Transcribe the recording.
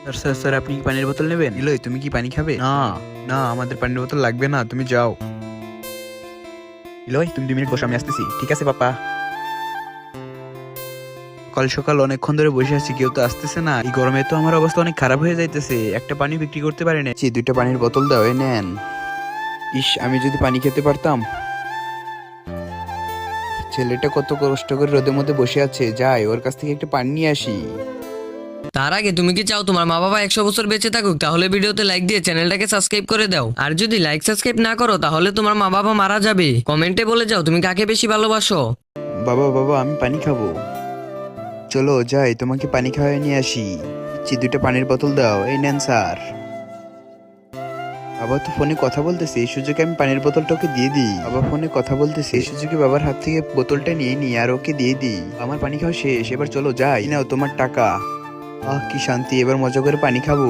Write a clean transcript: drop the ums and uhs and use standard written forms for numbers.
Sir sir sir আপনি কি পানির বোতল নেবেন? ইলোই, তুমি কি পানি খাবে? না না, আমাদের পানির বোতল লাগবে না, তুমি যাও। ইলোই, তুমি 2 মিনিট বসো, আমি আসতেছি। ঠিক আছে পাপা। সকাল সকাল অনেকক্ষণ ধরে বসে আছি, কেউ তো আসতেছে না। এই গরমে তো আমার অবস্থা অনেক খারাপ হয়ে যাইতেছে, একটা পানি বিক্রি করতে পারি না। 2টা পানির বোতল দাও, এই নেন। ইস, আমি যদি পানি খেতে পারতাম। ছেলেটা কত কষ্ট করে রোদের মধ্যে বসে আছে, যাই ওর কাছ থেকে একটা পানি নিয়ে আসি। তার আগে তুমি কি চাও তোমার মা বাবা 100 বছর বেঁচে থাকুক? তাহলে ভিডিওতে লাইক দিয়ে চ্যানেলটাকে সাবস্ক্রাইব করে দাও। আর যদি লাইক সাবস্ক্রাইব না করো তাহলে তোমার মা বাবা মারা যাবে। কমেন্টে বলে যাও তুমি কাকে বেশি ভালোবাসো। বাবা বাবা, আমি পানি খাবো। চলো যাই, তোমাকে পানি খাওয়াই নিয়ে আসি। 2টা পানির বোতল দাও, এই নেন স্যার। বাবা তো ফোনে কথা বলতেছে, এই সুযোগে আমি পানির বোতলটা ওকে দিয়ে দিই। বাবা ফোনে কথা বলতেছে, এই সুযোগে বাবার হাত থেকে বোতলটা নিয়ে নিই আর ওকে দিয়ে দিই। আমার পানি খাওয়া শেষ, এবার চলো যাই। নাও তোমার টাকা। আহ কি শান্তি, এবার মজা করে পানি খাবো।